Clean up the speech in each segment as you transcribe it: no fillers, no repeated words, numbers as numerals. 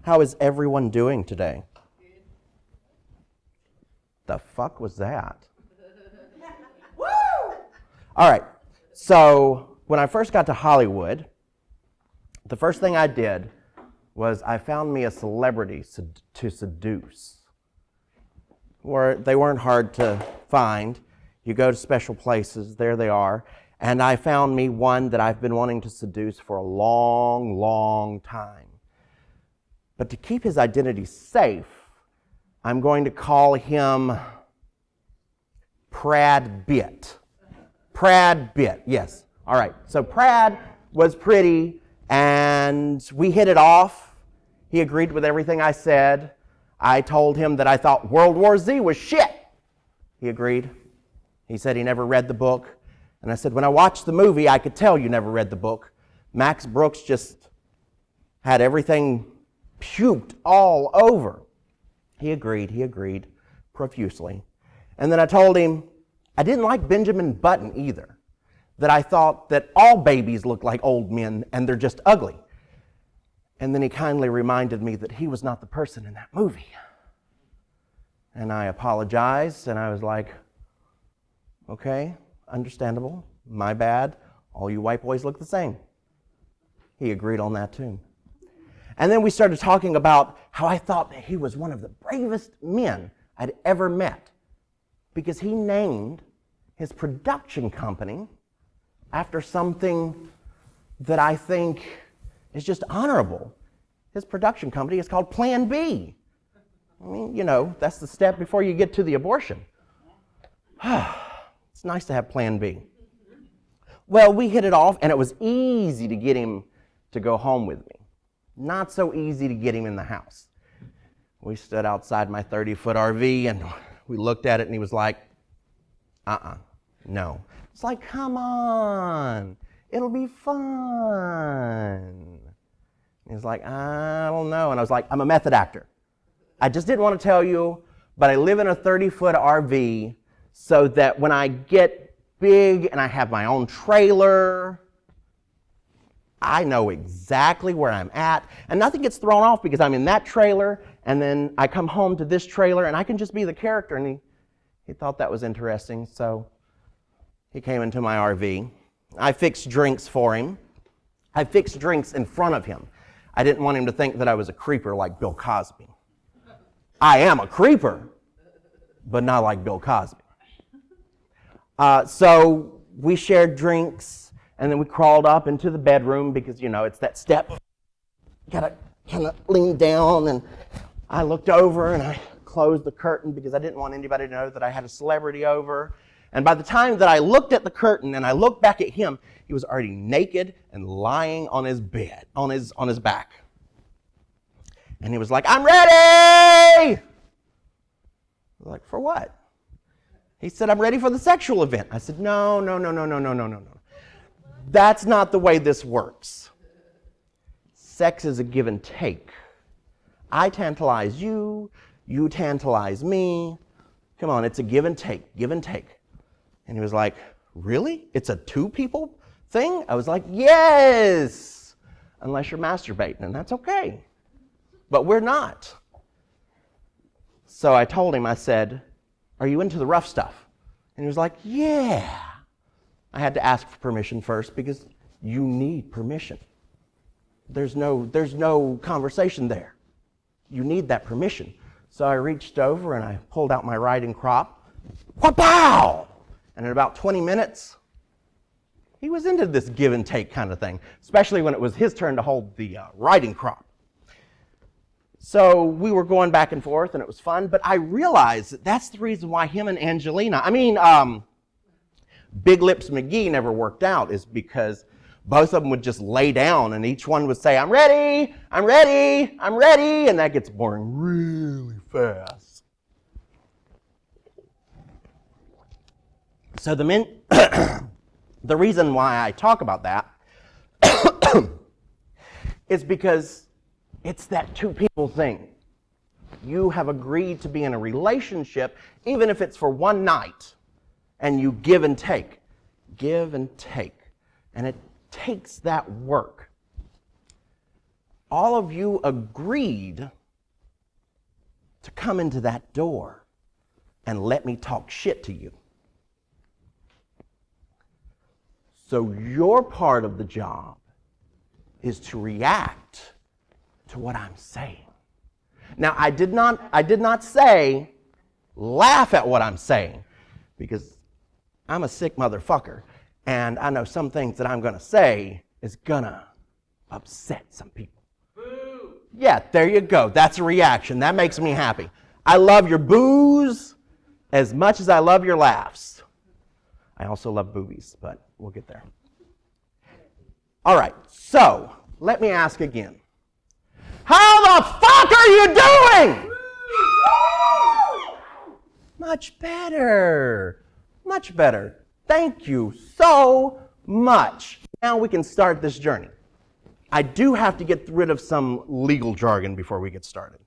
How is everyone doing today? The fuck was that? Woo! All right, so when I first got to Hollywood, the first thing I did was I found me a celebrity to seduce. They weren't hard to find. You go to special places, there they are. And I found me one that I've been wanting to seduce for a long, long time. But to keep his identity safe, I'm going to call him Prad Bitt. Prad Bitt, yes. All right, so Prad was pretty, and we hit it off. He agreed with everything I said. I told him that I thought World War Z was shit. He agreed. He said he never read the book. And I said, when I watched the movie, I could tell you never read the book. Max Brooks just had everything puked all over. He agreed profusely. And then I told him I didn't like Benjamin Button either, that I thought that all babies look like old men and they're just ugly. And then he kindly reminded me that he was not the person in that movie. And I apologized, and I was like, okay, understandable, my bad, all you white boys look the same. He agreed on that too. And then we started talking about how I thought that he was one of the bravest men I'd ever met, because he named his production company after something that I think is just honorable. His production company is called Plan B. I mean, you know, that's the step before you get to the abortion. It's nice to have Plan B. Well, we hit it off, and it was easy to get him to go home with me. Not so easy to get him in the house. We stood outside my 30-foot RV, and we looked at it, and he was like, no. It's like, come on, it'll be fun. He was like, I don't know. And I was like, I'm a method actor. I just didn't want to tell you, but I live in a 30-foot RV so that when I get big and I have my own trailer, I know exactly where I'm at, and nothing gets thrown off because I'm in that trailer, and then I come home to this trailer, and I can just be the character. And he thought that was interesting, so he came into my RV. I fixed drinks for him. I fixed drinks in front of him. I didn't want him to think that I was a creeper like Bill Cosby. I am a creeper, but not like Bill Cosby. So we shared drinks. And then we crawled up into the bedroom because, you know, it's that step. You gotta kind of lean down, and I looked over and I closed the curtain because I didn't want anybody to know that I had a celebrity over. And by the time that I looked at the curtain and I looked back at him, he was already naked and lying on his bed, on his back. And he was like, I'm ready! I was like, for what? He said, I'm ready for the sexual event. I said, no. That's not the way this works. Sex is a give and take. I tantalize you, you tantalize me. Come on, it's a give and take. And he was like, really? It's a two people thing? I was like, yes, unless you're masturbating, and that's okay. But we're not. So I told him, I said, are you into the rough stuff? And he was like, yeah. I had to ask for permission first because you need permission. There's no conversation there. You need that permission. So I reached over and I pulled out my riding crop. Wha-pow! And in about 20 minutes, he was into this give and take kind of thing, especially when it was his turn to hold the riding crop. So we were going back and forth and it was fun, but I realized that that's the reason why him and Angelina, Big Lips McGee never worked out, is because both of them would just lay down and each one would say, I'm ready, and that gets boring really fast. So the reason why I talk about that is because it's that two people thing. You have agreed to be in a relationship, even if it's for one night, and you give and take. And it takes that work. all of you agreed to come into that door and let me talk shit to you. So your part of the job is to react to what I'm saying. Now, I did not say laugh at what I'm saying, because I'm a sick motherfucker, and I know some things that I'm going to say is going to upset some people. Boo! Yeah, there you go. That's a reaction. That makes me happy. I love your boos as much as I love your laughs. I also love boobies, but we'll get there. All right, so let me ask again. How the fuck are you doing? Much better. Much better. Thank you so much. Now we can start this journey. I do have to get rid of some legal jargon before we get started.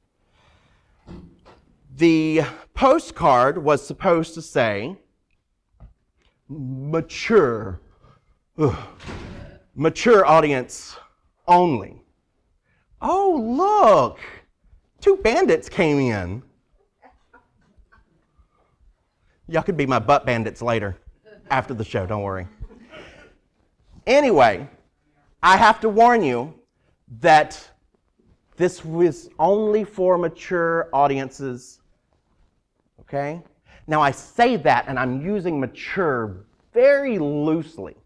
The postcard was supposed to say, mature audience only. Oh, look, 2 bandits came in. Y'all could be my butt bandits later, after the show, don't worry. Anyway, I have to warn you that this was only for mature audiences, okay? Now, I say that, and I'm using mature very loosely,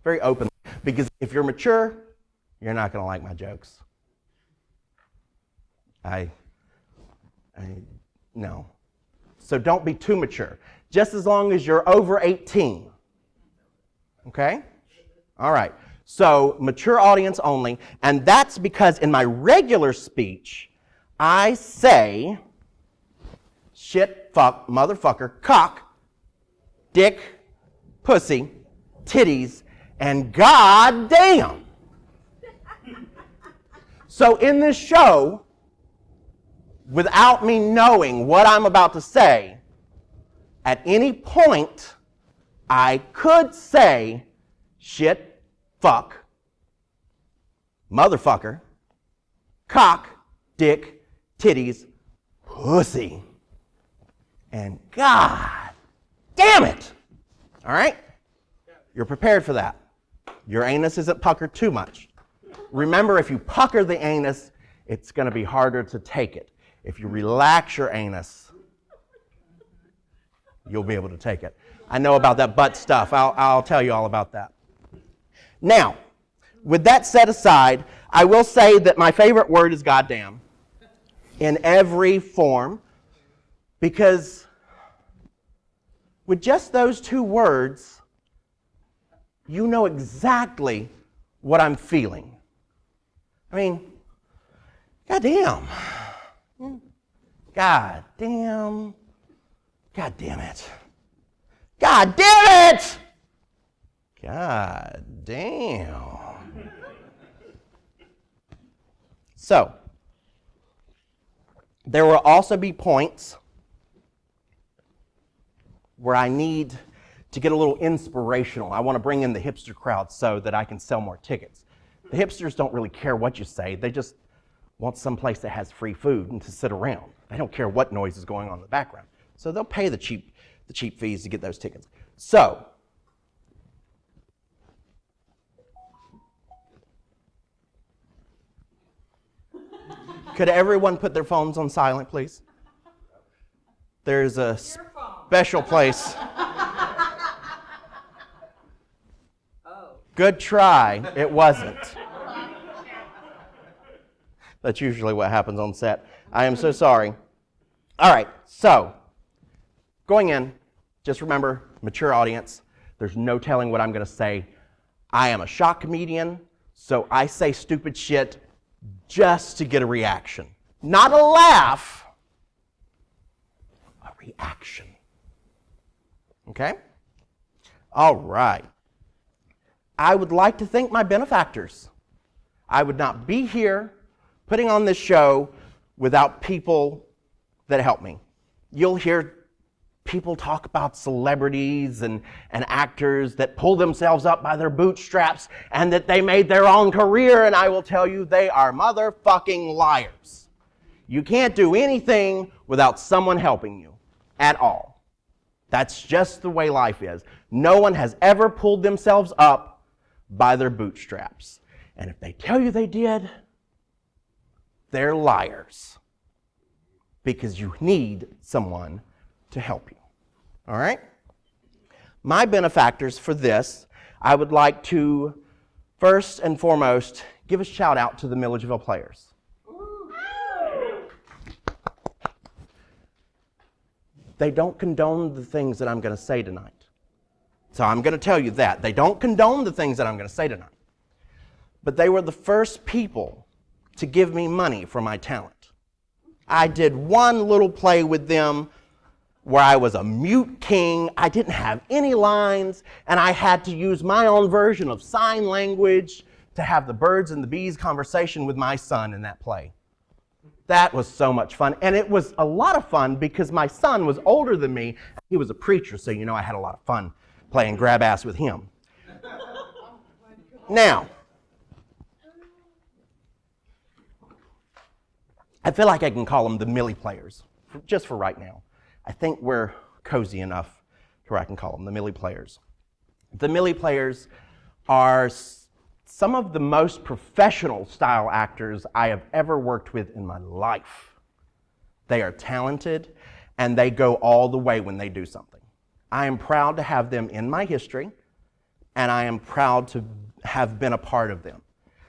very openly, because if you're mature, you're not going to like my jokes. No. So don't be too mature. Just as long as you're over 18. Okay? All right. So mature audience only. And that's because in my regular speech, I say shit, fuck, motherfucker, cock, dick, pussy, titties, and goddamn. So in this show, without me knowing what I'm about to say, at any point, I could say shit, fuck, motherfucker, cock, dick, titties, pussy, and God damn it. All right? You're prepared for that. Your anus isn't puckered too much. Remember, if you pucker the anus, it's going to be harder to take it. If you relax your anus, you'll be able to take it. I know about that butt stuff. I'll tell you all about that. Now, with that set aside, I will say that my favorite word is goddamn in every form, because with just those 2 words, you know exactly what I'm feeling. I mean, goddamn. God damn. God damn it. God damn it! God damn. So, there will also be points where I need to get a little inspirational. I want to bring in the hipster crowd so that I can sell more tickets. The hipsters don't really care what you say. They just want some place that has free food and to sit around. They don't care what noise is going on in the background. So they'll pay the cheap fees to get those tickets. So, could everyone put their phones on silent, please? There's a special place. Good try. It wasn't. That's usually what happens on set. I am so sorry. All right, so going in, just remember, mature audience. There's no telling what I'm going to say. I am a shock comedian, so I say stupid shit just to get a reaction. Not a laugh, a reaction. Okay? All right. I would like to thank my benefactors. I would not be here putting on this show without people that help me. You'll hear People talk about celebrities and actors that pull themselves up by their bootstraps and that they made their own career, and I will tell you, they are motherfucking liars. You can't do anything without someone helping you at all. That's just the way life is. No one has ever pulled themselves up by their bootstraps. And if they tell you they did, they're liars. Because you need someone to help you. All right? My benefactors for this, I would like to first and foremost give a shout out to the Milledgeville players. They don't condone the things that I'm going to say tonight. So I'm going to tell you that. They don't condone the things that I'm going to say tonight. But they were the first people to give me money for my talent. I did one little play with them where I was a mute king. I didn't have any lines, and I had to use my own version of sign language to have the birds and the bees conversation with my son in that play. That was so much fun, and it was a lot of fun because my son was older than me. He was a preacher, so I had a lot of fun playing grab ass with him. Now, I feel like I can call them the Millie players, just for right now. I think we're cozy enough to where I can call them the Millie players. The Millie players are some of the most professional style actors I have ever worked with in my life. They are talented, and they go all the way when they do something. I am proud to have them in my history, and I am proud to have been a part of them.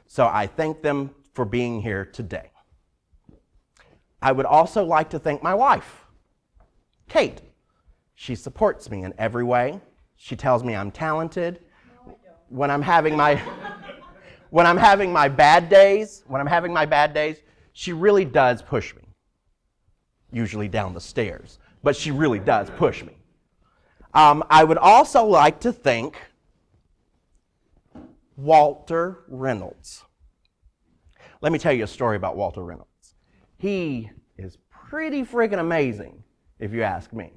So I thank them for being here today. I would also like to thank my wife, Kate. She supports me in every way. She tells me I'm talented. When I'm having my bad days, she really does push me. Usually down the stairs, but she really does push me. I would also like to thank Walter Reynolds. Let me tell you a story about Walter Reynolds. He is pretty freaking amazing, if you ask me.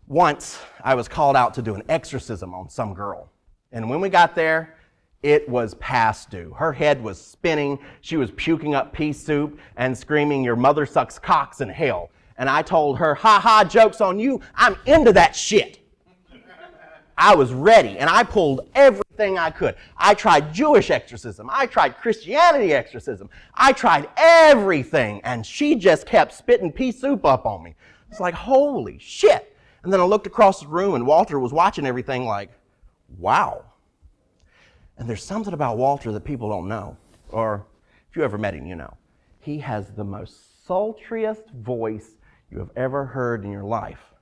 Once, I was called out to do an exorcism on some girl. And when we got there, it was past due. Her head was spinning. She was puking up pea soup and screaming, "Your mother sucks cocks in hell." And I told her, "Ha ha, joke's on you. I'm into that shit." I was ready, and I pulled everything I could. I tried Jewish exorcism. I tried Christianity exorcism. I tried everything, and she just kept spitting pea soup up on me. It's like, holy shit. And then I looked across the room, and Walter was watching everything like, wow. And there's something about Walter that people don't know, or if you ever met him, you know. He has the most sultriest voice you have ever heard in your life.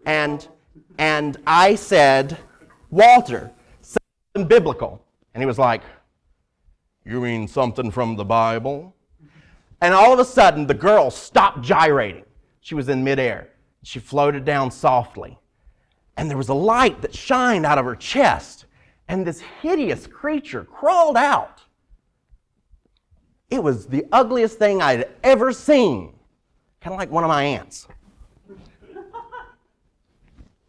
And I said, "Walter, say something biblical." And he was like, "You mean something from the Bible?" And all of a sudden, the girl stopped gyrating. She was in midair. She floated down softly. And there was a light that shined out of her chest. And this hideous creature crawled out. It was the ugliest thing I'd ever seen. Kind of like one of my aunts.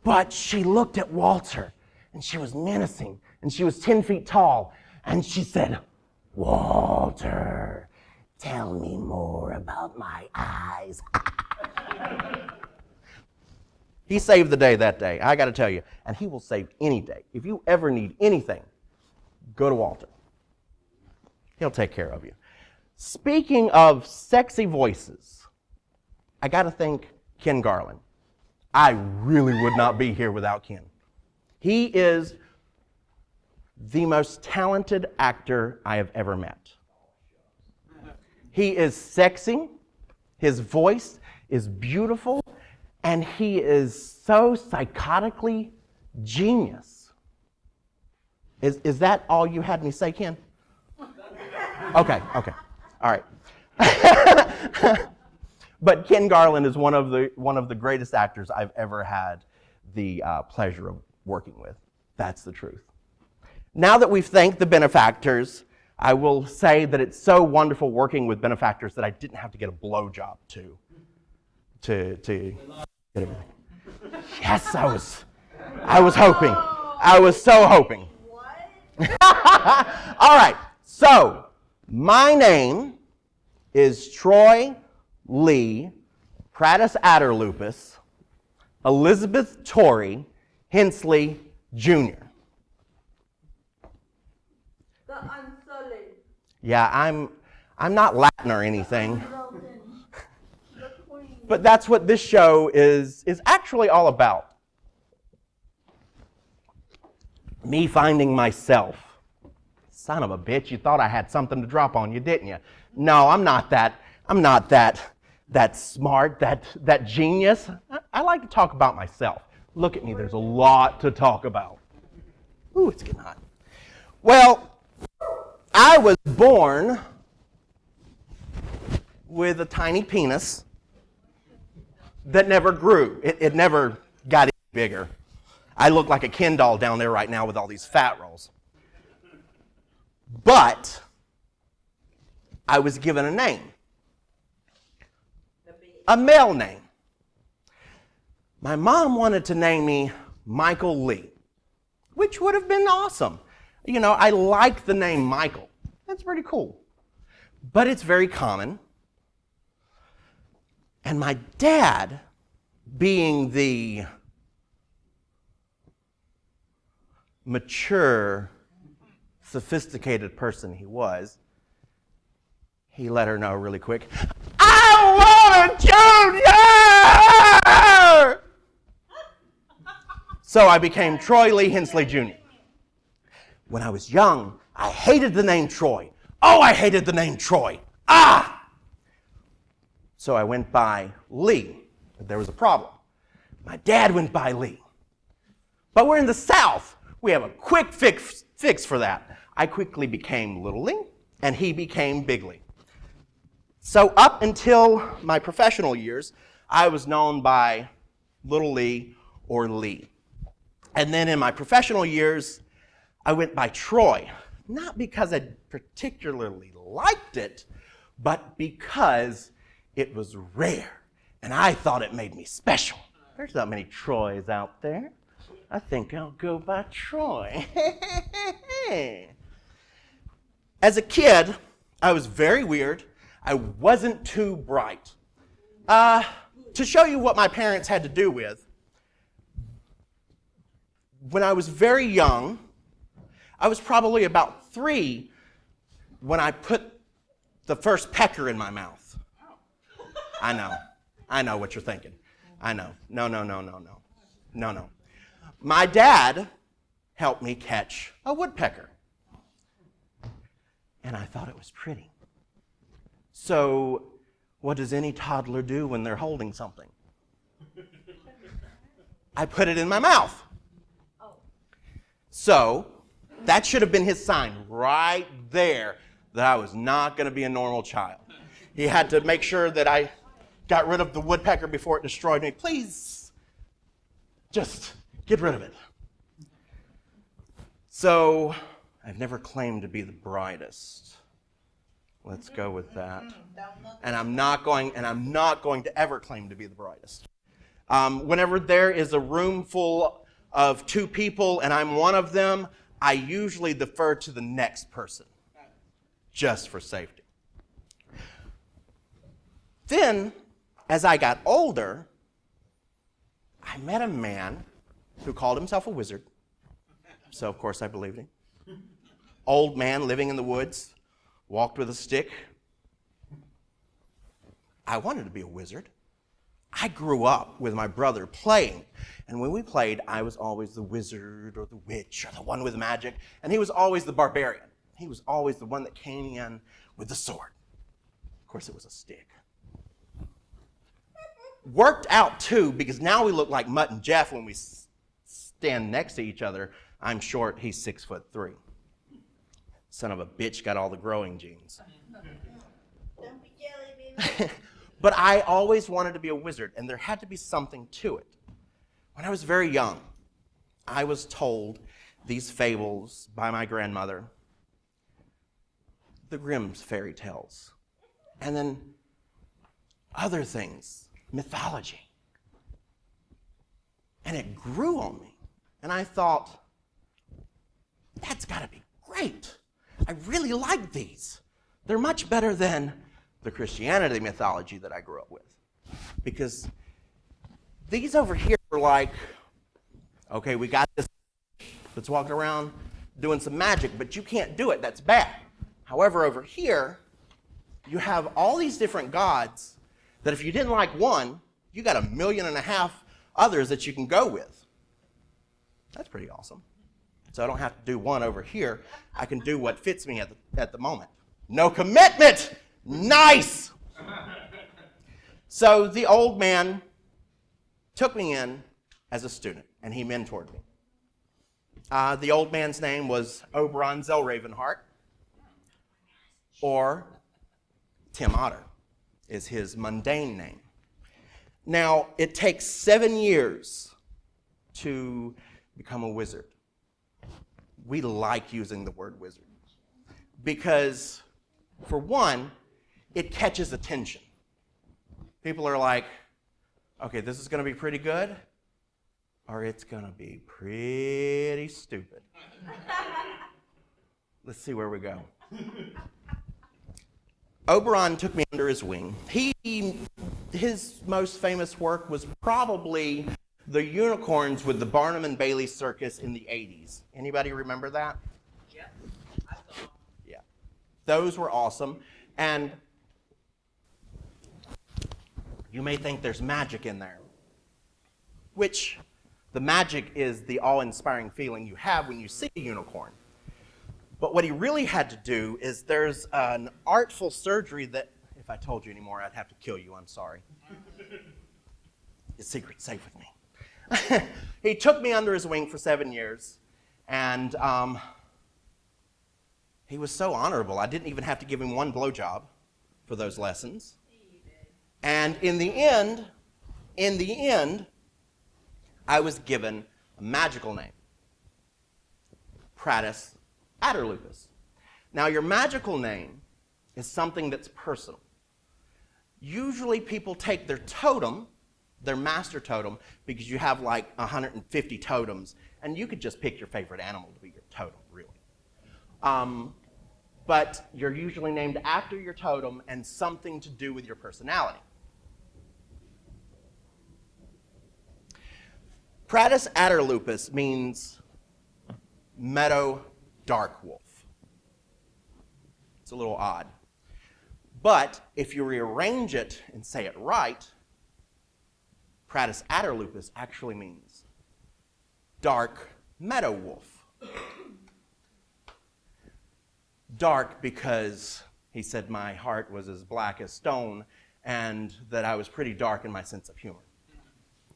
But she looked at Walter, and she was menacing, and she was 10 feet tall, and she said, "Walter, tell me more about my eyes." He saved the day that day, I got to tell you, and he will save any day. If you ever need anything, go to Walter. He'll take care of you. Speaking of sexy voices, I got to thank Ken Garland. I really would not be here without Ken. He is the most talented actor I have ever met. He is sexy, his voice is beautiful, and he is so psychotically genius. Is that all you had me say, Ken? Okay, all right. But Ken Garland is one of the greatest actors I've ever had the pleasure of working with. That's the truth. Now that we've thanked the benefactors, I will say that it's so wonderful working with benefactors that I didn't have to get a blowjob to to get everything. Yes, I was hoping. I was so hoping. What? All right, so my name is Troy Lee Prattis Adderlupus Elizabeth Tory Hensley Jr. The Unsullied. Yeah, I'm not Latin or anything, The Queen. but that's what this show is actually all about. Me finding myself. Son of a bitch, you thought I had something to drop on you, didn't you? No, I'm not that smart, that genius. I like to talk about myself. Look at me, there's a lot to talk about. Ooh, it's getting hot. Well, I was born with a tiny penis that never grew. It never got any bigger. I look like a Ken doll down there right now with all these fat rolls. But I was given a name, a male name. My mom wanted to name me Michael Lee, which would have been awesome. You know, I like the name Michael. That's pretty cool. But it's very common. And my dad, being the mature, sophisticated person he was, he let her know really quick, I want a junior! So I became Troy Lee Hensley Jr. When I was young, I hated the name Troy. Oh, I hated the name Troy. Ah! So I went by Lee, but there was a problem. My dad went by Lee. But we're in the South. We have a quick fix for that. I quickly became Little Lee, and he became Big Lee. So up until my professional years, I was known by Little Lee or Lee. And then in my professional years, I went by Troy, not because I particularly liked it, but because it was rare, and I thought it made me special. There's not many Troys out there. I think I'll go by Troy. As a kid, I was very weird. I wasn't too bright. To show you what my parents had to do with, when I was very young, I was probably about 3 when I put the first pecker in my mouth. I know what you're thinking. I know. No. My dad helped me catch a woodpecker. And I thought it was pretty. So, what does any toddler do when they're holding something? I put it in my mouth. So, that should have been his sign right there that I was not going to be a normal child. He had to make sure that I got rid of the woodpecker before it destroyed me. Please, just get rid of it. So, I've never claimed to be the brightest. Let's go with that. And I'm not going to ever claim to be the brightest. Whenever there is a room full of 2 people and I'm one of them, I usually defer to the next person, just for safety. Then, as I got older, I met a man who called himself a wizard. So, of course, I believed him. Old man living in the woods, walked with a stick. I wanted to be a wizard. I grew up with my brother playing. And when we played, I was always the wizard or the witch or the one with magic. And he was always the barbarian. He was always the one that came in with the sword. Of course, it was a stick. Worked out, too, because now we look like Mutt and Jeff when we stand next to each other. I'm short, he's 6'3". Son of a bitch got all the growing genes. Don't be jelly, baby. But I always wanted to be a wizard, and there had to be something to it. When I was very young, I was told these fables by my grandmother, the Grimm's fairy tales, and then other things mythology. And it grew on me. And I thought, that's got to be great. I really like these. They're much better than the Christianity mythology that I grew up with. Because these over here are like, okay, we got this that's walking around doing some magic, but you can't do it. That's bad. However, over here, you have all these different gods that if you didn't like one, you got 1.5 million others that you can go with. That's pretty awesome. So I don't have to do one over here. I can do what fits me at the moment. No commitment. Nice. So the old man took me in as a student, and he mentored me. The old man's name was Oberon Zellravenhart, or Tim Otter is his mundane name. Now, it takes 7 years to become a wizard. We like using the word wizard because, for one, it catches attention. People are like, okay, this is going to be pretty good, or it's going to be pretty stupid. Let's see where we go. Oberon took me under his wing. His most famous work was probably the unicorns with the Barnum and Bailey Circus in the 80s. Anybody remember that? Yep, I saw. Yeah. Those were awesome. And you may think there's magic in there, which the magic is the awe-inspiring feeling you have when you see a unicorn. But what he really had to do is there's an artful surgery that, if I told you anymore, I'd have to kill you. I'm sorry. The secret's safe with me. He took me under his wing for 7 years, and he was so honorable. I didn't even have to give him one blowjob for those lessons. And in the end, I was given a magical name, Pratus Adderlupus. Now, your magical name is something that's personal. Usually people take their totem, their master totem, because you have like 150 totems, and you could just pick your favorite animal to be your totem, really. But you're usually named after your totem and something to do with your personality. Pratus Adderlupus means meadow dark wolf. It's a little odd. But if you rearrange it and say it right, Pratus Adderlupus actually means dark meadow wolf. Dark because he said my heart was as black as stone and that I was pretty dark in my sense of humor.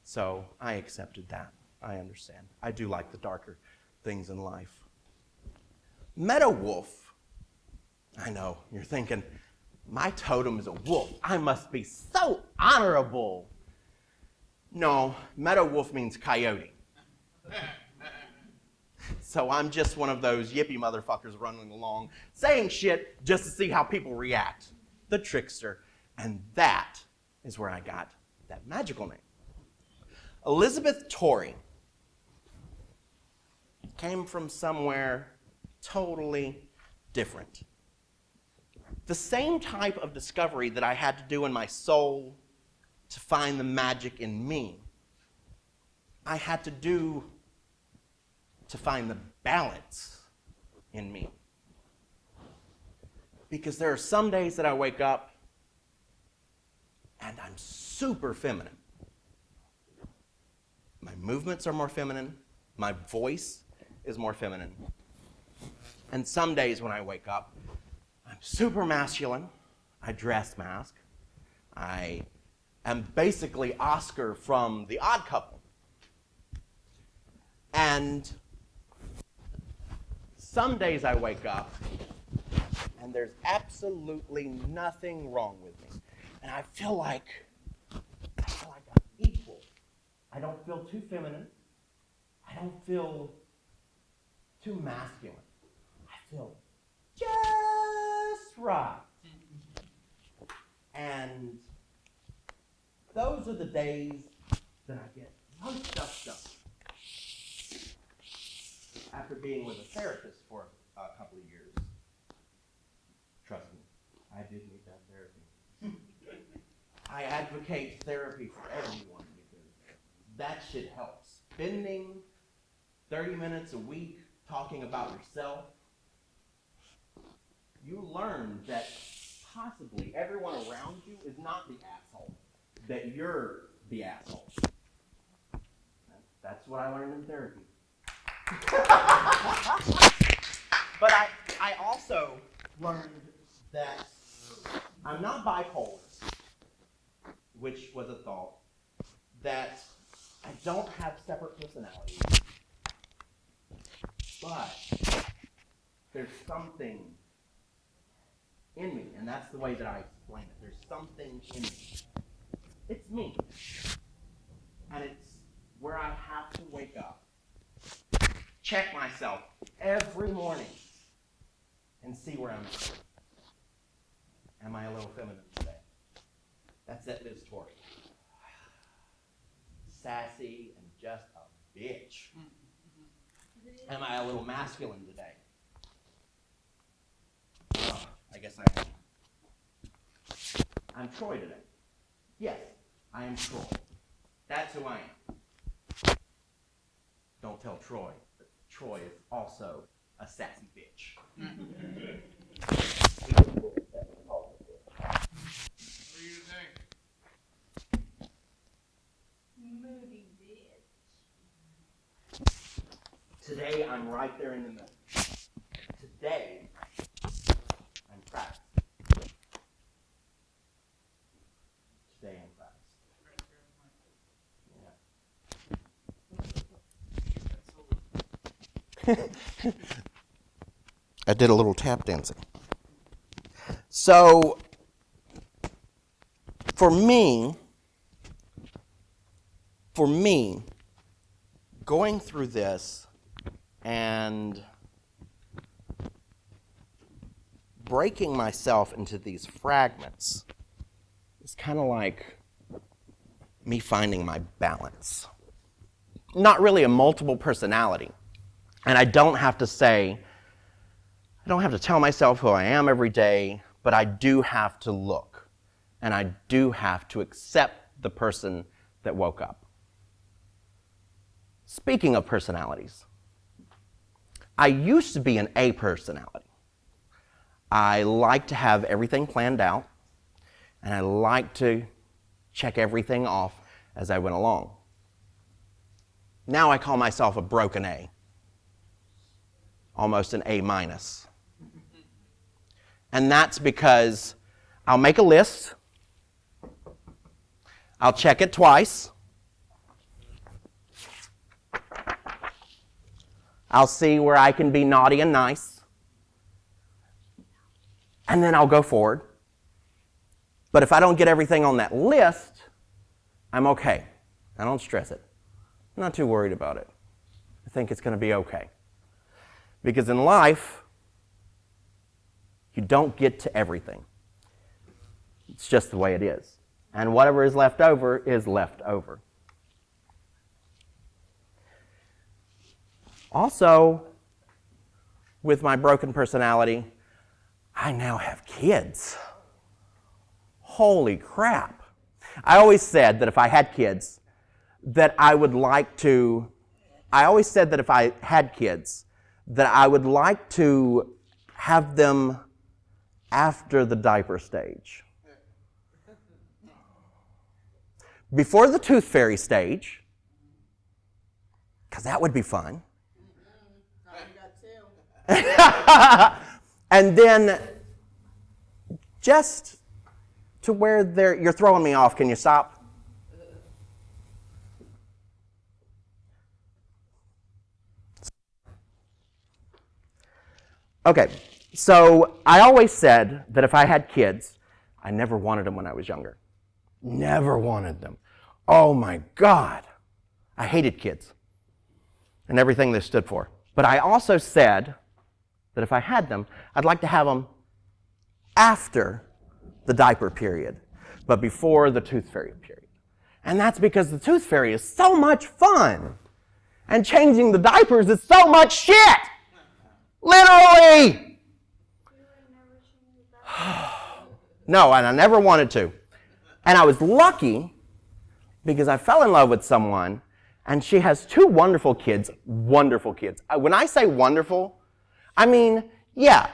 So I accepted that. I understand. I do like the darker things in life. Meadow wolf. I know, you're thinking, my totem is a wolf. I must be so honorable. No, meadow wolf means coyote. So I'm just one of those yippy motherfuckers running along, saying shit just to see how people react. The trickster. And that is where I got that magical name. Lyz Tory came from somewhere totally different. The same type of discovery that I had to do in my soul to find the magic in me, I had to do to find the balance in me. Because there are some days that I wake up and I'm super feminine. My movements are more feminine. My voice is more feminine. And some days when I wake up, I'm super masculine. I dress mask. I am basically Oscar from The Odd Couple. And some days I wake up and there's absolutely nothing wrong with me. And I feel like I'm equal. I don't feel too feminine. I don't feel too masculine. I feel just right. And those are the days that I get most stuff done. After being with a therapist for a couple of years, trust me, I did need that therapy. I advocate therapy for everyone because that shit helps. Spending 30 minutes a week talking about yourself, you learn that possibly everyone around you is not the asshole, that you're the asshole. That's what I learned in therapy. But I also learned that I'm not bipolar, which was a thought, that I don't have separate personalities, but there's something in me, and that's the way that I explain it. There's something in me. It's me. And it's where I have to wake up, check myself every morning, and see where I'm at. Am I a little feminine today? That's it, Lyz Tory. Sassy and just a bitch. Am I a little masculine today? Oh, I guess I am. I'm Troy today. Yes, I am Troy. That's who I am. Don't tell Troy that Troy is also a sassy bitch. What do you think? Moody bitch. Today, I'm right there in the middle. Today, I'm practicing. Today, I'm practicing. Yeah. I did a little tap dancing. So, for me, going through this and breaking myself into these fragments is kind of like me finding my balance. Not really a multiple personality. And I don't have to tell myself who I am every day, but I do have to look. And I do have to accept the person that woke up. Speaking of personalities, I used to be an A personality. I like to have everything planned out, and I like to check everything off as I went along. Now I call myself a broken A, almost an A minus. And that's because I'll make a list, I'll check it twice, I'll see where I can be naughty and nice, and then I'll go forward. But if I don't get everything on that list, I'm okay. I don't stress it. I'm not too worried about it. I think it's going to be okay. Because in life, you don't get to everything. It's just the way it is. And whatever is left over is left over. Also, with my broken personality, I now have kids. Holy crap. I always said that if I had kids, that I would like to have them after the diaper stage. Before the tooth fairy stage, because that would be fun. And then just to where you're throwing me off. Can you stop? Okay, so I always said that if I had kids, I never wanted them when I was younger. Never wanted them. Oh my God. I hated kids and everything they stood for. But I also said that if I had them, I'd like to have them after the diaper period, but before the tooth fairy period. And that's because the tooth fairy is so much fun. And changing the diapers is so much shit. Literally. No, and I never wanted to. And I was lucky because I fell in love with someone, and she has 2 wonderful kids. Wonderful kids. When I say wonderful, I mean, yeah,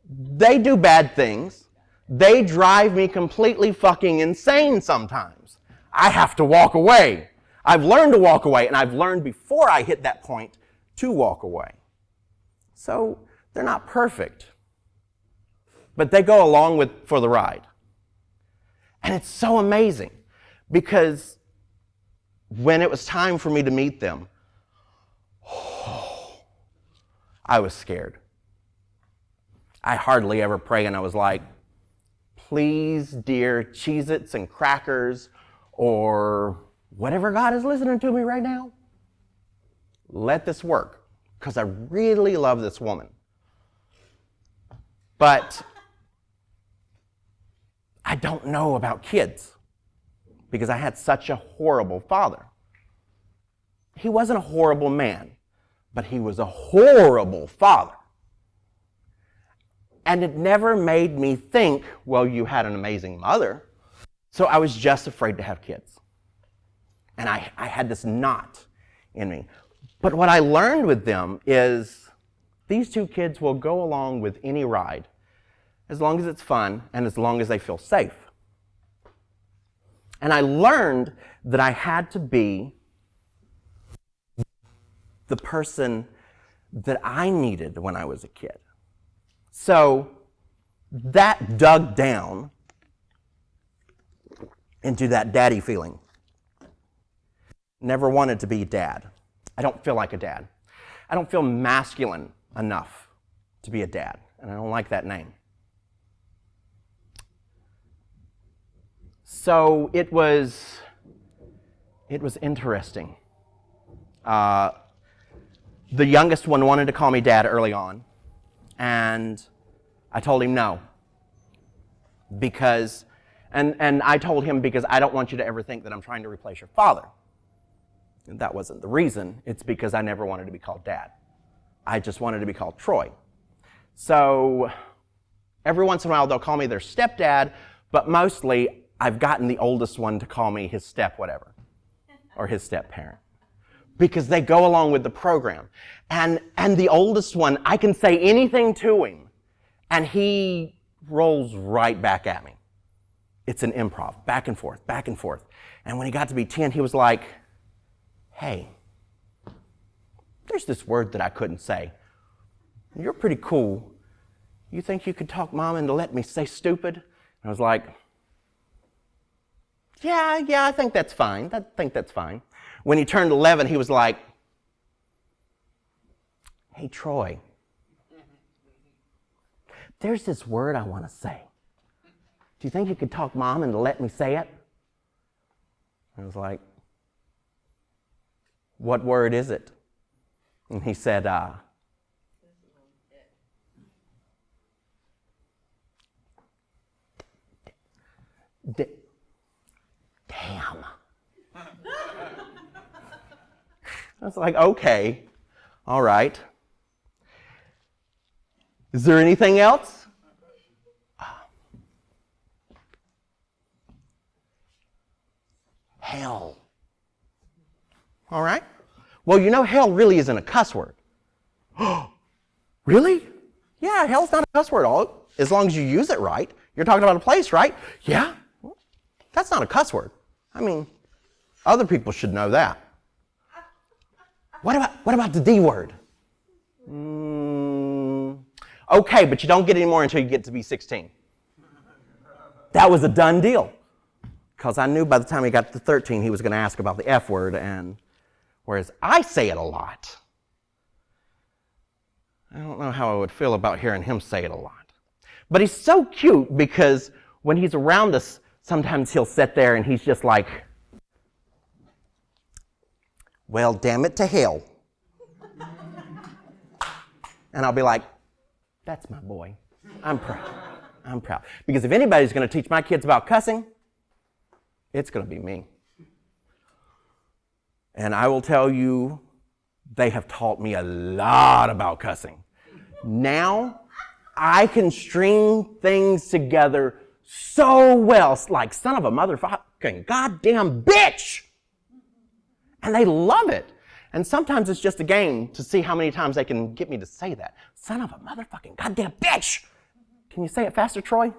they do bad things. They drive me completely fucking insane sometimes. I have to walk away. I've learned to walk away, and I've learned before I hit that point to walk away. So they're not perfect, but they go along for the ride. And it's so amazing because when it was time for me to meet them, I was scared. I hardly ever pray, and I was like, please, dear Cheez-Its and crackers, or whatever God is listening to me right now, let this work, because I really love this woman. But I don't know about kids, because I had such a horrible father. He wasn't a horrible man, but he was a horrible father. And it never made me think, well, you had an amazing mother. So I was just afraid to have kids. And I had this knot in me. But what I learned with them is these 2 kids will go along with any ride as long as it's fun and as long as they feel safe. And I learned that I had to be the person that I needed when I was a kid. So that dug down into that daddy feeling. Never wanted to be dad. I don't feel like a dad. I don't feel masculine enough to be a dad, and I don't like that name. So it was interesting. The youngest one wanted to call me dad early on, and I told him no. Because, and I told him because I don't want you to ever think that I'm trying to replace your father. And that wasn't the reason. It's because I never wanted to be called dad. I just wanted to be called Troy. So every once in a while they'll call me their stepdad, but mostly I've gotten the oldest one to call me his step whatever, or his step parent, because they go along with the program. And the oldest one, I can say anything to him, and he rolls right back at me. It's an improv, back and forth, back and forth. And when he got to be 10, he was like, hey, there's this word that I couldn't say. You're pretty cool. You think you could talk Mom into letting me say stupid? And I was like, yeah, I think that's fine. I think that's fine. When he turned 11, he was like, hey, Troy, there's this word I want to say. Do you think you could talk Mom into letting me say it? I was like, what word is it? And he said, damn. I was like, okay, all right. Is there anything else? Hell. All right. Well, you know, hell really isn't a cuss word. Really? Yeah, hell's not a cuss word, as long as you use it right. You're talking about a place, right? Yeah. That's not a cuss word. I mean, other people should know that. What about the D word? Okay, but you don't get any more until you get to be 16. That was a done deal. Because I knew by the time he got to 13, he was going to ask about the F word, and whereas I say it a lot, I don't know how I would feel about hearing him say it a lot. But he's so cute because when he's around us, sometimes he'll sit there and he's just like, well, damn it to hell. And I'll be like, that's my boy. I'm proud. I'm proud. Because if anybody's going to teach my kids about cussing, it's going to be me. And I will tell you, they have taught me a lot about cussing. Now, I can string things together so well, like son of a motherfucking goddamn bitch. And they love it. And sometimes it's just a game to see how many times they can get me to say that. Son of a motherfucking goddamn bitch. Can you say it faster, Troy?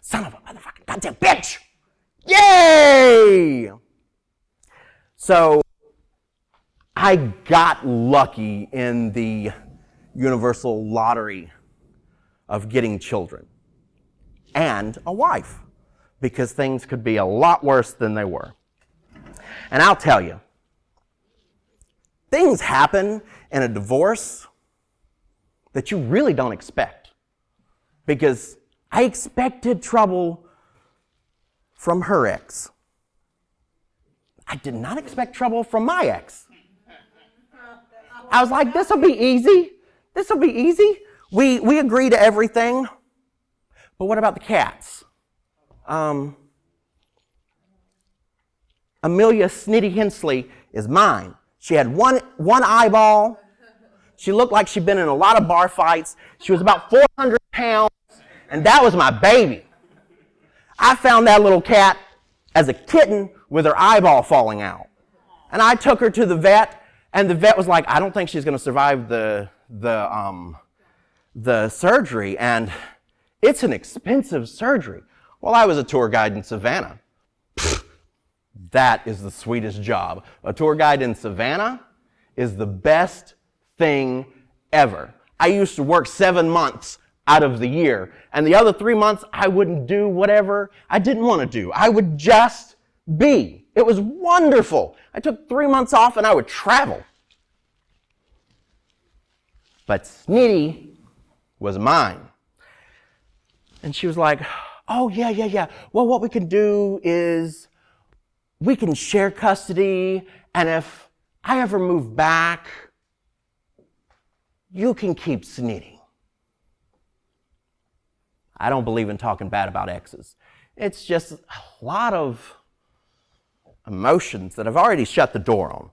Son of a motherfucking goddamn bitch. Yay! So, I got lucky in the universal lottery of getting children and a wife, because things could be a lot worse than they were. And I'll tell you, things happen in a divorce that you really don't expect, because I expected trouble from her ex. I did not expect trouble from my ex. I was like, this will be easy. This will be easy. We agree to everything. But what about the cats? Amelia Snitty Hensley is mine. She had one eyeball. She looked like she'd been in a lot of bar fights. She was about 400 pounds, and that was my baby. I found that little cat as a kitten with her eyeball falling out. And I took her to the vet, and the vet was like, I don't think she's going to survive the surgery, and it's an expensive surgery. Well, I was a tour guide in Savannah. That is the sweetest job. A tour guide in Savannah is the best thing ever. I used to work 7 months out of the year, and the other 3 months I wouldn't do whatever I didn't want to do. I would just be. It was wonderful. I took 3 months off and I would travel. But Snitty was mine. And she was like, oh, yeah. Well, what we can do is we can share custody, and if I ever move back, you can keep Snitty. I don't believe in talking bad about exes. It's just a lot of emotions that I've already shut the door on.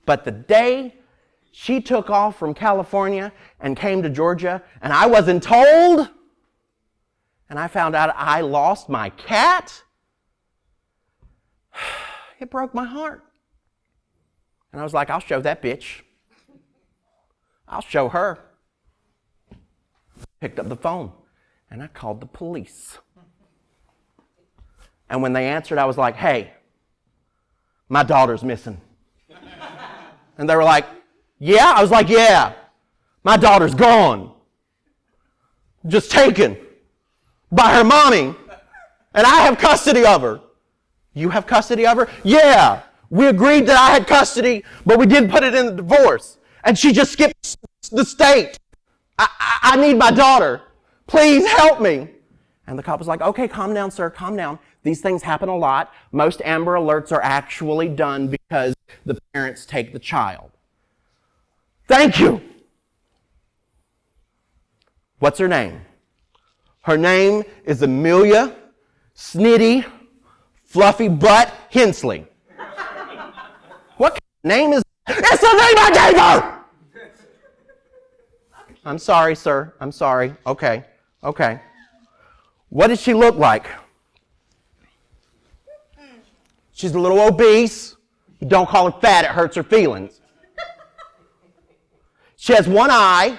But the day she took off from California and came to Georgia, and I wasn't told, and I found out I lost my cat, it broke my heart. And I was like, I'll show that bitch. I'll show her. Picked up the phone, and I called the police. And when they answered, I was like, hey, my daughter's missing. And they were like, yeah? I was like, yeah. My daughter's gone. Just taken by her mommy. And I have custody of her. You have custody of her? Yeah. We agreed that I had custody, but we didn't put it in the divorce. And she just skipped the state. I need my daughter. Please help me. And the cop was like, okay, calm down, sir, calm down. These things happen a lot. Most Amber Alerts are actually done because the parents take the child. Thank you. What's her name? Her name is Amelia Snitty Fluffy Butt Hensley. What kind of name is that? It's the name I gave her! I'm sorry, sir. I'm sorry. Okay. What did she look like? She's a little obese. Don't call her fat. It hurts her feelings. She has one eye.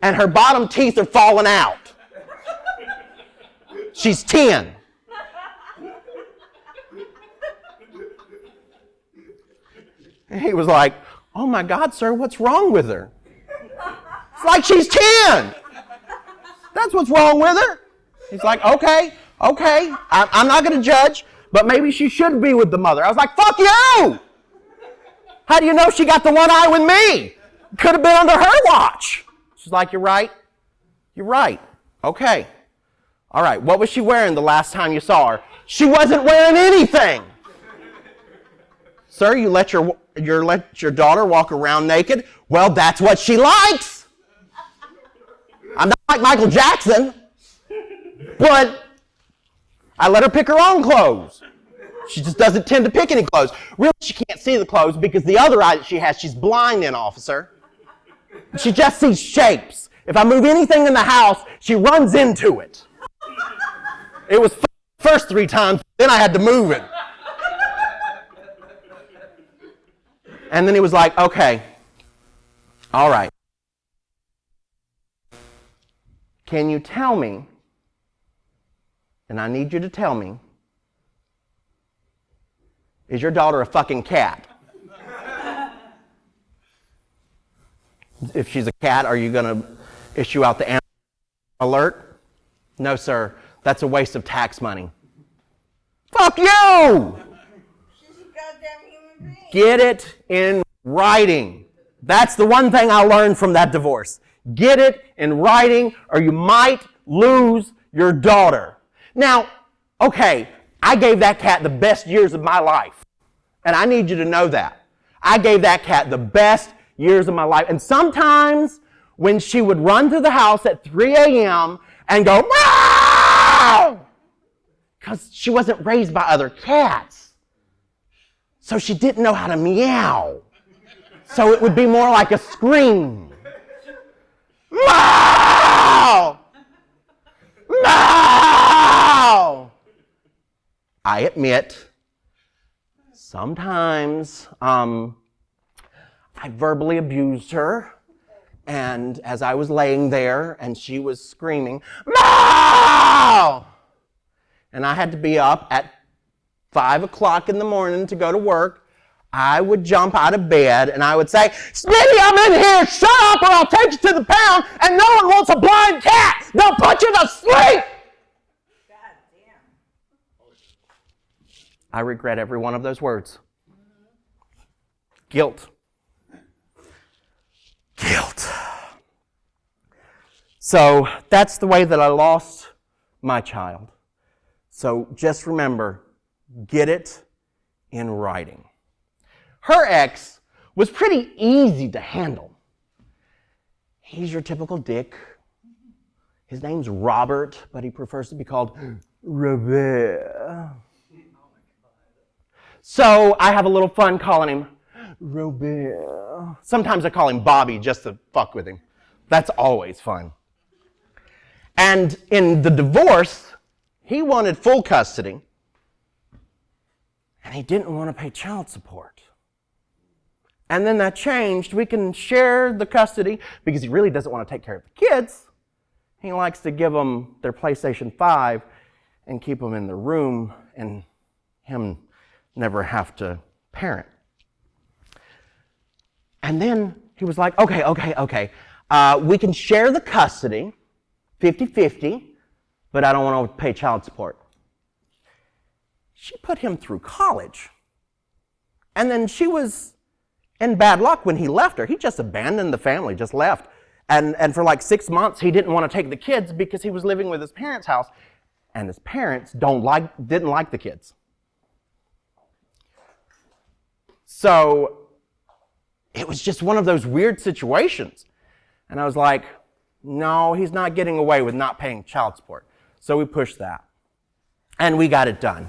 And her bottom teeth are falling out. She's 10. And he was like, oh my God, sir, what's wrong with her? It's like she's 10. That's what's wrong with her. He's like, okay. I'm not going to judge, but maybe she should be with the mother. I was like, fuck you. How do you know she got the one eye with me? Could have been under her watch. She's like, you're right. Okay. All right, what was she wearing the last time you saw her? She wasn't wearing anything. Sir, you let your daughter walk around naked? Well, that's what she likes. I'm not like Michael Jackson, but I let her pick her own clothes. She just doesn't tend to pick any clothes. Really, she can't see the clothes because the other eye that she has, she's blind in, officer. She just sees shapes. If I move anything in the house, she runs into it. It was first 3 times, then I had to move it. And then he was like, okay, all right. Can you tell me, and I need you to tell me, is your daughter a fucking cat? If she's a cat, are you going to issue out the animal alert? No, sir. That's a waste of tax money. Fuck you! She's a goddamn human being. Get it in writing. That's the one thing I learned from that divorce. Get it in writing or you might lose your daughter. Now, okay, I gave that cat the best years of my life. And I need you to know that. I gave that cat the best years of my life. And sometimes when she would run through the house at 3 a.m. and go, meow, because she wasn't raised by other cats. So she didn't know how to meow. So it would be more like a scream. Meow! Meow! I admit, sometimes I verbally abused her, and as I was laying there and she was screaming, meow! And I had to be up at 5 o'clock in the morning to go to work, I would jump out of bed and I would say, Smitty, I'm in here, shut up or I'll take you to the pound, and no one wants a blind cat. They'll put you to sleep. God damn. I regret every one of those words. Guilt. Guilt. So that's the way that I lost my child. So just remember, get it in writing. Her ex was pretty easy to handle. He's your typical dick. His name's Robert, but he prefers to be called Robert. So I have a little fun calling him Robert. Sometimes I call him Bobby just to fuck with him. That's always fun. And in the divorce, he wanted full custody, and he didn't want to pay child support. And then that changed. We can share the custody because he really doesn't want to take care of the kids. He likes to give them their PlayStation 5 and keep them in the room and him never have to parent. And then he was like, okay. We can share the custody, 50-50, but I don't want to pay child support. She put him through college. And then she was in bad luck when he left her. He just abandoned the family, just left. And for like 6 months, he didn't want to take the kids because he was living with his parents' house. And his parents didn't like the kids. So it was just one of those weird situations. And I was like, no, he's not getting away with not paying child support. So we pushed that. And we got it done.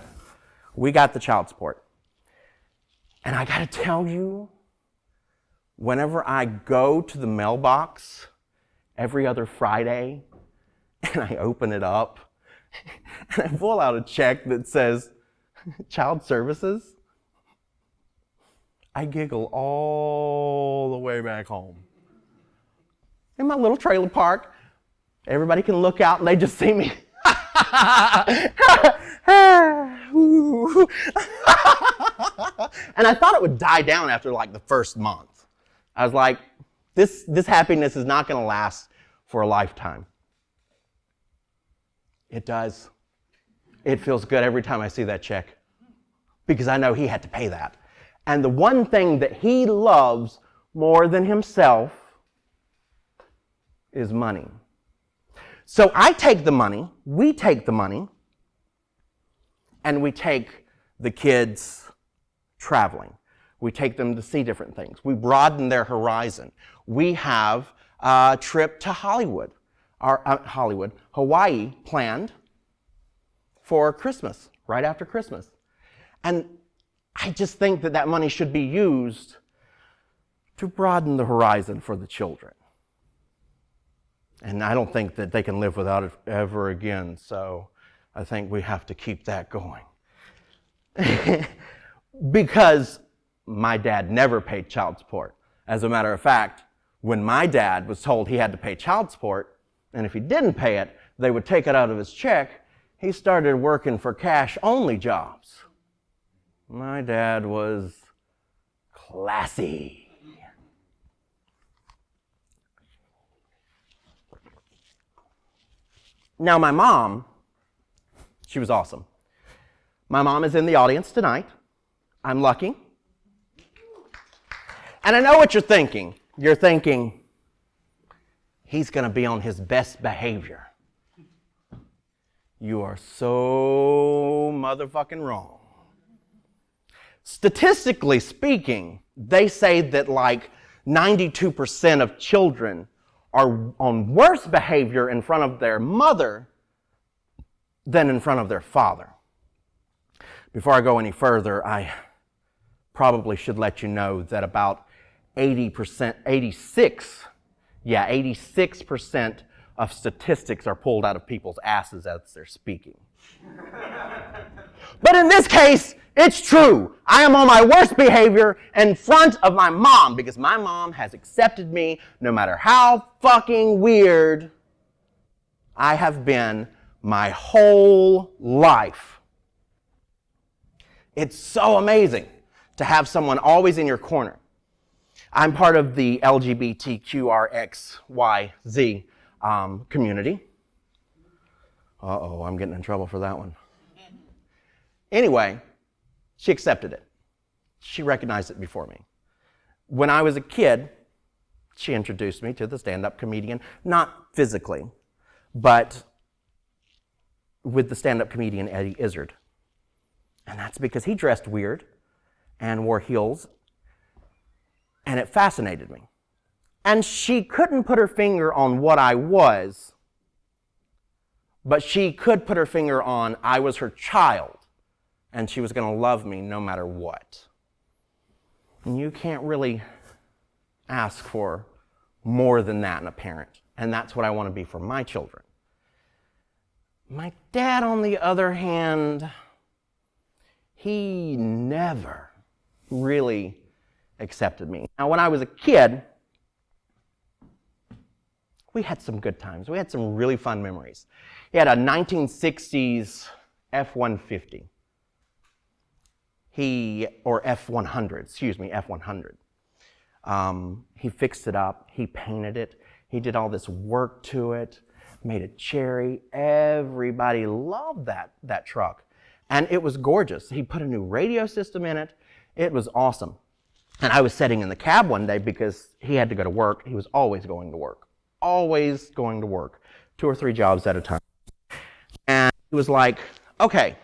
We got the child support. And I got to tell you, whenever I go to the mailbox every other Friday and I open it up and I pull out a check that says child services, I giggle all the way back home. In my little trailer park, everybody can look out and they just see me. And I thought it would die down after like the first month. I was like, this happiness is not going to last for a lifetime. It does. It feels good every time I see that check because I know he had to pay that. And the one thing that he loves more than himself is money. So I take the money, we take the money, and we take the kids traveling. We take them to see different things. We broaden their horizon. We have a trip to Hollywood. Hawaii planned for Christmas, right after Christmas. And I just think that that money should be used to broaden the horizon for the children. And I don't think that they can live without it ever again, so I think we have to keep that going. Because my dad never paid child support. As a matter of fact, when my dad was told he had to pay child support, and if he didn't pay it, they would take it out of his check, he started working for cash-only jobs. My dad was classy. Now, my mom, she was awesome. My mom is in the audience tonight. I'm lucky. And I know what you're thinking. You're thinking, he's going to be on his best behavior. You are so motherfucking wrong. Statistically speaking, they say that like 92% of children are on worse behavior in front of their mother than in front of their father. Before I go any further, I probably should let you know that about 86% of statistics are pulled out of people's asses as they're speaking. But in this case, it's true. I am on my worst behavior in front of my mom because my mom has accepted me no matter how fucking weird I have been my whole life. It's so amazing to have someone always in your corner. I'm part of the LGBTQRXYZ community. Uh-oh, I'm getting in trouble for that one. Anyway, she accepted it. She recognized it before me. When I was a kid, she introduced me to the stand-up comedian, not physically, but with the stand-up comedian Eddie Izzard. And that's because he dressed weird and wore heels, and it fascinated me. And she couldn't put her finger on what I was, but she could put her finger on I was her child, and she was going to love me no matter what. And you can't really ask for more than that in a parent, and that's what I want to be for my children. My dad, on the other hand, he never really accepted me. Now, when I was a kid, we had some good times. We had some really fun memories. He had a 1960s F-150. F-100. He fixed it up. He painted it. He did all this work to it, made it cherry. Everybody loved that truck. And it was gorgeous. He put a new radio system in it. It was awesome. And I was sitting in the cab one day because he had to go to work. He was always going to work. Always going to work. 2 or 3 jobs at a time. And he was like, okay,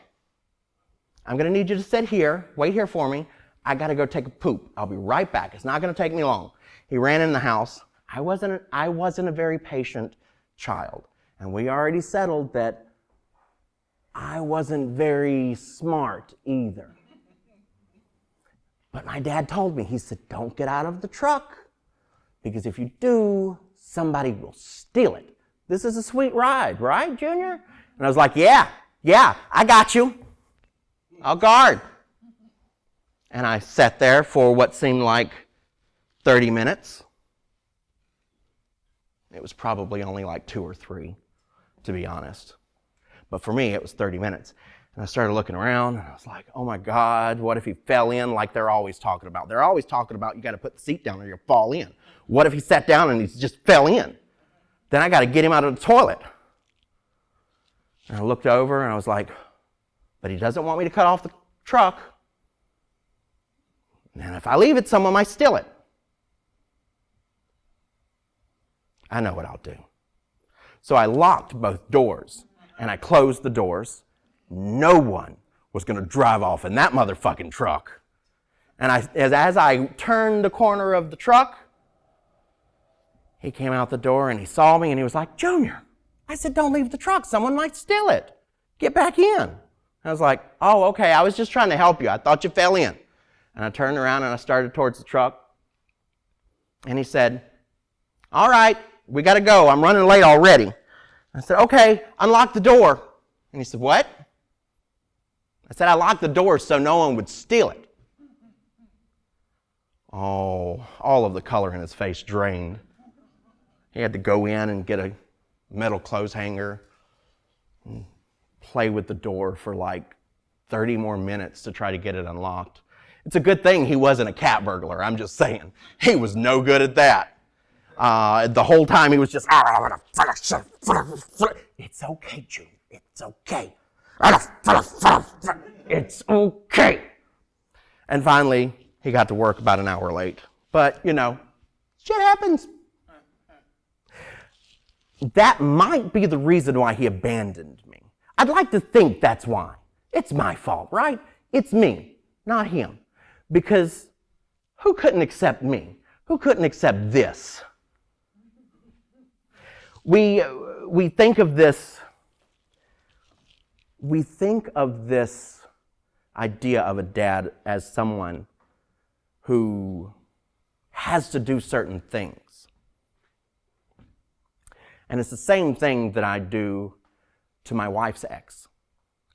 I'm going to need you to sit here, wait here for me. I got to go take a poop. I'll be right back. It's not going to take me long. He ran in the house. I wasn't a very patient child. And we already settled that I wasn't very smart either. But my dad told me, he said, don't get out of the truck, because if you do, somebody will steal it. This is a sweet ride, right, Junior? And I was like, yeah, I got you. I'll guard. And I sat there for what seemed like 30 minutes. It was probably only like 2 or 3, to be honest. But for me, it was 30 minutes. And I started looking around, and I was like, oh my God, what if he fell in like they're always talking about? They're always talking about you got to put the seat down or you'll fall in. What if he sat down and he just fell in? Then I got to get him out of the toilet. And I looked over, and I was like, but he doesn't want me to cut off the truck. And if I leave it, someone might steal it. I know what I'll do. So I locked both doors, and I closed the doors. No one was going to drive off in that motherfucking truck. And as I turned the corner of the truck, He came out the door and he saw me and he was like, Junior. I said, don't leave the truck. Someone might steal it. Get back in. I was like, oh, okay. I was just trying to help you. I thought you fell in. And I turned around and I started towards the truck. And he said, all right, we got to go. I'm running late already. I said, okay, unlock the door. And he said, what? I said, I locked the door so no one would steal it. Oh, all of the color in his face drained. He had to go in and get a metal clothes hanger and play with the door for like 30 more minutes to try to get it unlocked. It's a good thing he wasn't a cat burglar, I'm just saying. He was no good at that. The whole time he was just, it's okay, June, it's okay. It's okay. And finally, he got to work about an hour late. But, you know, shit happens. That might be the reason why he abandoned me. I'd like to think that's why. It's my fault, right? It's me, not him. Because who couldn't accept me? Who couldn't accept this? We think of this idea of a dad as someone who has to do certain things. And it's the same thing that I do to my wife's ex.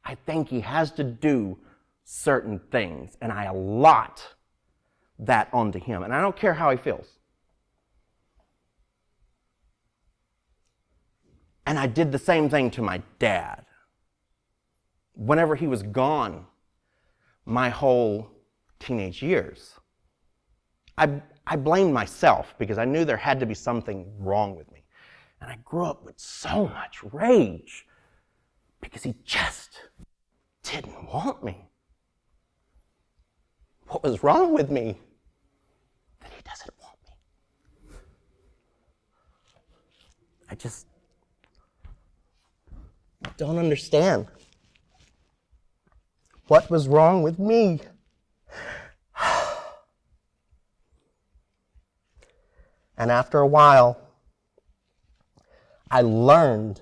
I think he has to do certain things, and I allot that onto him. And I don't care how he feels. And I did the same thing to my dad. Whenever he was gone, my whole teenage years, I blamed myself because I knew there had to be something wrong with me. And I grew up with so much rage because he just didn't want me. What was wrong with me? That he doesn't want me. I just don't understand. What was wrong with me? And after a while, I learned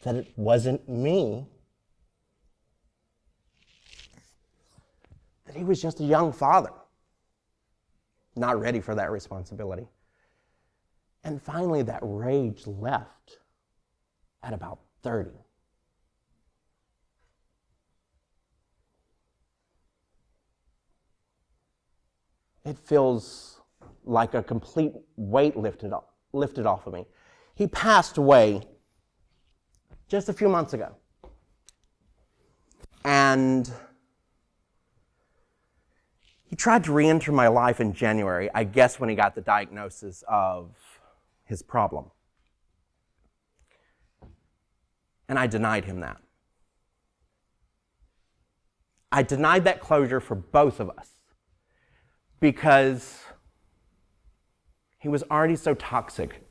that it wasn't me. That he was just a young father, not ready for that responsibility. And finally, that rage left at about 30. It feels like a complete weight lifted off of me. He passed away just a few months ago. And he tried to re-enter my life in January, I guess when he got the diagnosis of his problem. And I denied him that. I denied that closure for both of us because he was already so toxic,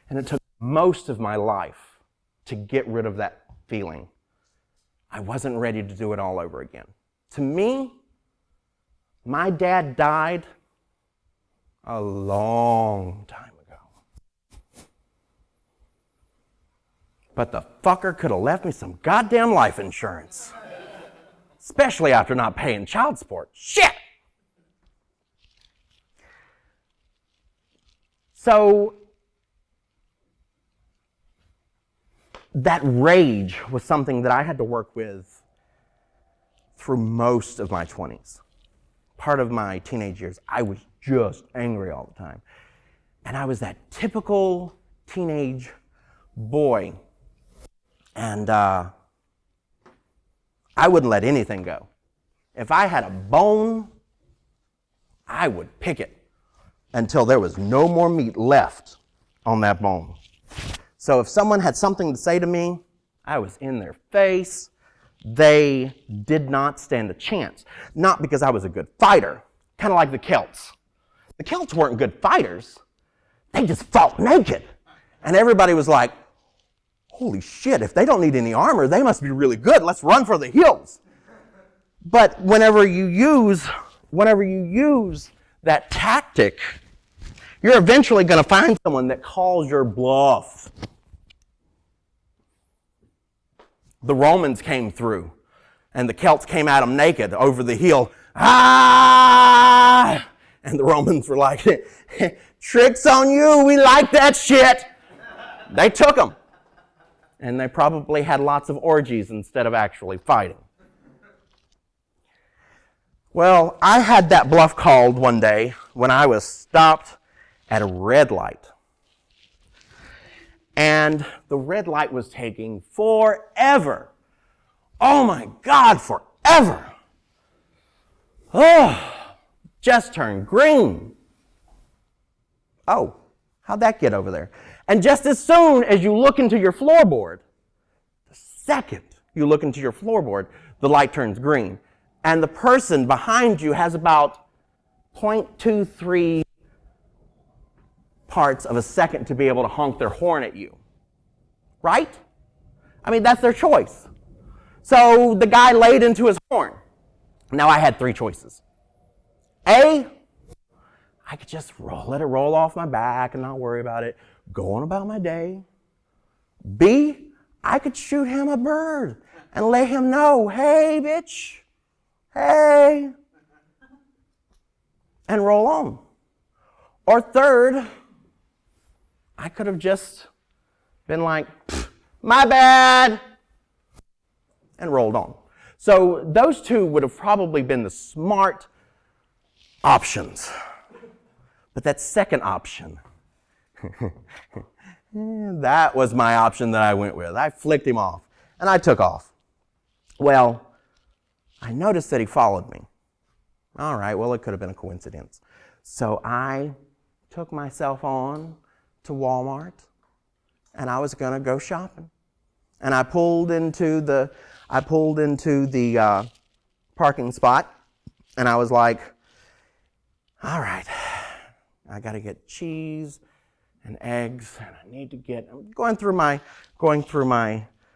and it took most of my life to get rid of that feeling. I wasn't ready to do it all over again. To me, my dad died a long time ago. But the fucker could have left me some goddamn life insurance. Especially after not paying child support. Shit! So, that rage was something that I had to work with through most of my 20s. Part of my teenage years, I was just angry all the time. And I was that typical teenage boy. And I wouldn't let anything go. If I had a bone, I would pick it until there was no more meat left on that bone. So if someone had something to say to me, I was in their face. They did not stand a chance. Not because I was a good fighter, kind of like the Celts. The Celts weren't good fighters. They just fought naked. And everybody was like, holy shit, if they don't need any armor, they must be really good. Let's run for the hills. But whenever you use that tactic, You're eventually going to find someone that calls your bluff. The Romans came through, and the Celts came at them naked over the hill. Ah! And the Romans were like, tricks on you, we like that shit. They took them. And they probably had lots of orgies instead of actually fighting. Well, I had that bluff called one day when I was stopped at a red light. And the red light was taking forever. Oh my God, forever. Oh, just turned green. Oh, how'd that get over there? And just as soon as you look into your floorboard, the second you look into your floorboard, the light turns green. And the person behind you has about 0.23 parts of a second to be able to honk their horn at you. Right? I mean, that's their choice. So the guy laid into his horn. Now I had three choices. A, I could just let it roll off my back and not worry about it, go on about my day. B, I could shoot him a bird and let him know, hey, bitch, hey, and roll on. Or third, I could have just been like, my bad, and rolled on. So those two would have probably been the smart options. But that second option, that was my option that I went with. I flicked him off, and I took off. Well, I noticed that he followed me. All right, well, it could have been a coincidence. So I took myself on to Walmart, and I was going to go shopping. And I pulled into the parking spot, and I was like, all right, I got to get cheese and eggs, and I'm going through my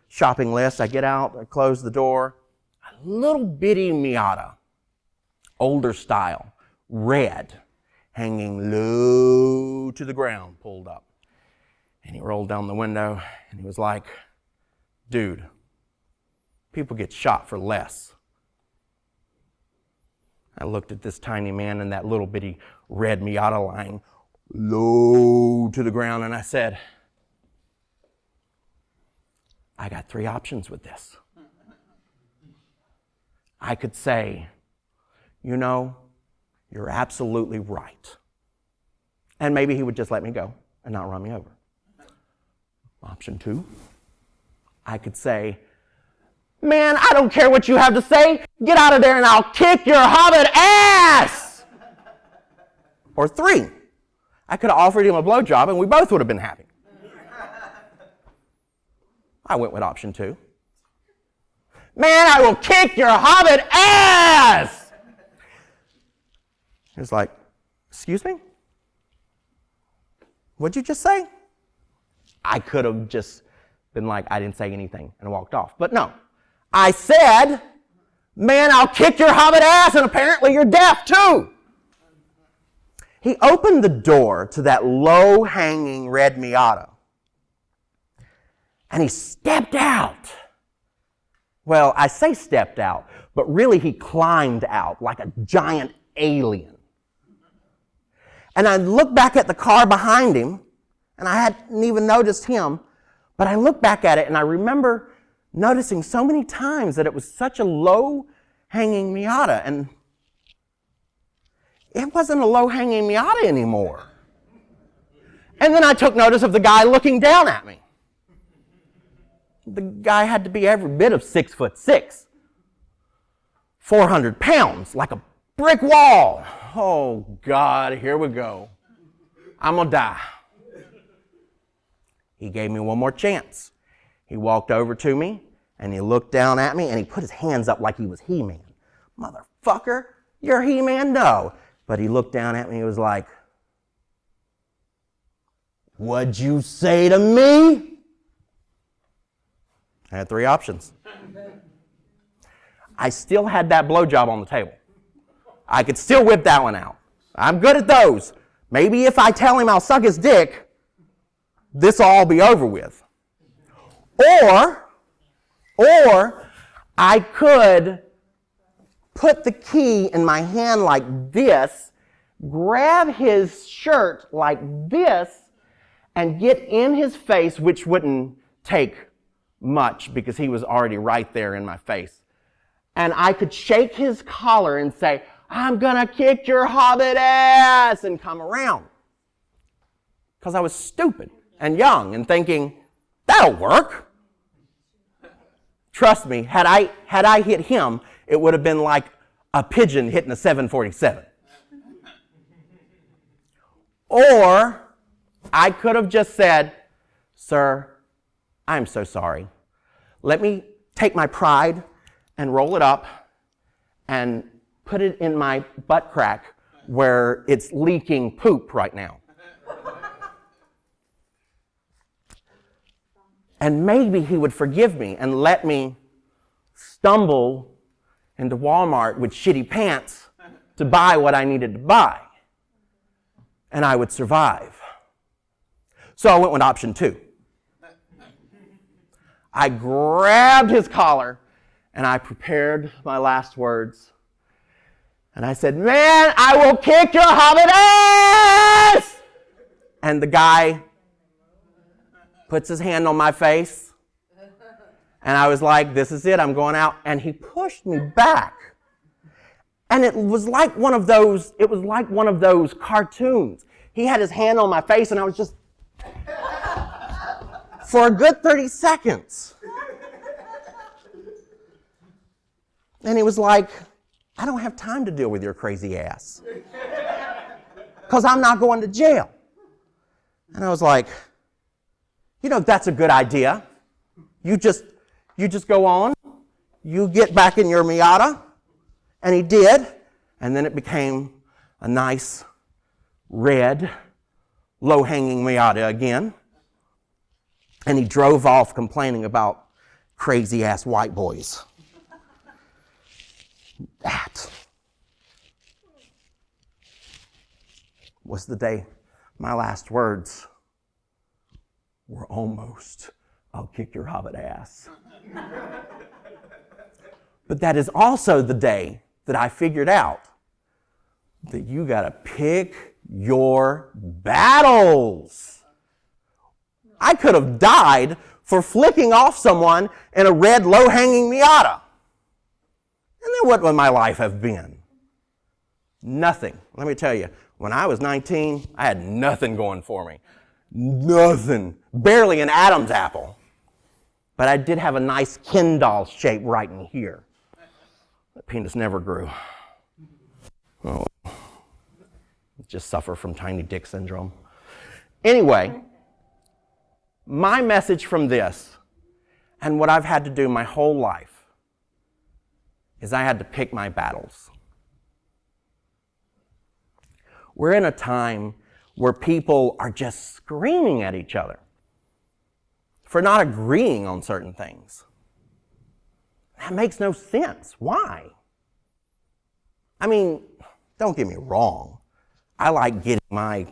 shopping list. I get out, I close the door. A little bitty Miata, older style, red, hanging low to the ground, pulled up. And he rolled down the window, and he was like, dude, people get shot for less. I looked at this tiny man in that little bitty red Miata lying low to the ground, and I said, I got three options with this. I could say, you know, you're absolutely right. And maybe he would just let me go and not run me over. Option two, I could say, man, I don't care what you have to say. Get out of there and I'll kick your hobbit ass. Or three, I could have offered him a blowjob and we both would have been happy. I went with option two. Man, I will kick your hobbit ass. He was like, excuse me? What'd you just say? I could have just been like, I didn't say anything and walked off. But no, I said, man, I'll kick your hobbit ass, and apparently you're deaf too. He opened the door to that low-hanging red Miata, and he stepped out. Well, I say stepped out, but really he climbed out like a giant alien. And I looked back at the car behind him, and I hadn't even noticed him, but I looked back at it, and I remember noticing so many times that it was such a low-hanging Miata, and it wasn't a low-hanging Miata anymore. And then I took notice of the guy looking down at me. The guy had to be every bit of 6'6", 400 pounds, like a brick wall. Oh, God, here we go. I'm going to die. He gave me one more chance. He walked over to me, and he looked down at me, and he put his hands up like he was He-Man. Motherfucker, you're He-Man? No. But he looked down at me, and he was like, what'd you say to me? I had three options. I still had that blowjob on the table. I could still whip that one out. I'm good at those. Maybe if I tell him I'll suck his dick, this will all be over with. Or I could put the key in my hand like this, grab his shirt like this, and get in his face, which wouldn't take much because he was already right there in my face. And I could shake his collar and say, I'm gonna kick your hobbit ass, and come around. Because I was stupid and young and thinking, that'll work. Trust me, had I hit him, it would have been like a pigeon hitting a 747. Or I could have just said, sir, I'm so sorry. Let me take my pride and roll it up and put it in my butt crack where it's leaking poop right now. And maybe he would forgive me and let me stumble into Walmart with shitty pants to buy what I needed to buy. And I would survive. So I went with option 2. I grabbed his collar and I prepared my last words. And I said, man, I will kick your hobbit ass! And the guy puts his hand on my face. And I was like, this is it, I'm going out. And he pushed me back. And it was like one of those cartoons. He had his hand on my face and I was just, for a good 30 seconds. And he was like, I don't have time to deal with your crazy ass. Because I'm not going to jail. And I was like, that's a good idea. You just go on, you get back in your Miata. And he did. And then it became a nice, red, low-hanging Miata again. And he drove off complaining about crazy-ass white boys. That was the day my last words were almost, I'll kick your hobbit ass. But that is also the day that I figured out that you gotta pick your battles. I could have died for flicking off someone in a red, low-hanging Miata. And then what would my life have been? Nothing. Let me tell you, when I was 19, I had nothing going for me. Nothing. Barely an Adam's apple. But I did have a nice Ken doll shape right in here. That penis never grew. Oh, just suffer from tiny dick syndrome. Anyway, my message from this, and what I've had to do my whole life, is I had to pick my battles. We're in a time where people are just screaming at each other for not agreeing on certain things. That makes no sense. Why? I mean, don't get me wrong. I like getting my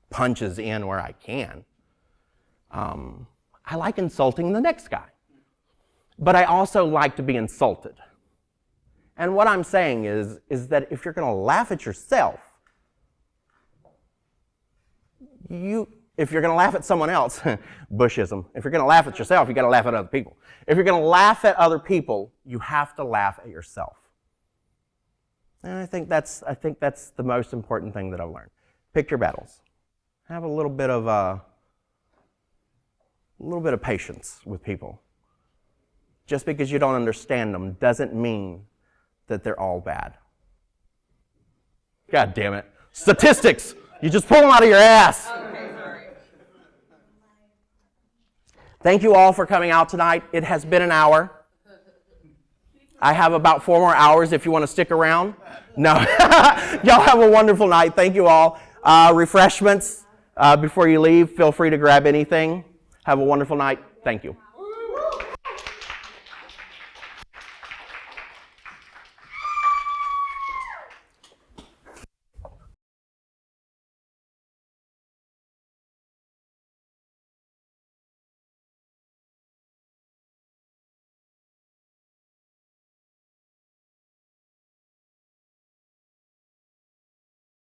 punches in where I can. I like insulting the next guy. But I also like to be insulted. And what I'm saying is that if you're going to laugh at yourself, if you're going to laugh at someone else, Bushism, if you're going to laugh at yourself, you got to laugh at other people. If you're going to laugh at other people, you have to laugh at yourself. And I think that's the most important thing that I've learned. Pick your battles. Have a little bit of patience with people. Just because you don't understand them doesn't mean that they're all bad. God damn it. Statistics! You just pull them out of your ass. Okay, sorry. Thank you all for coming out tonight. It has been an hour. I have about 4 more hours if you want to stick around. No. Y'all have a wonderful night. Thank you all. Refreshments before you leave. Feel free to grab anything. Have a wonderful night. Thank you.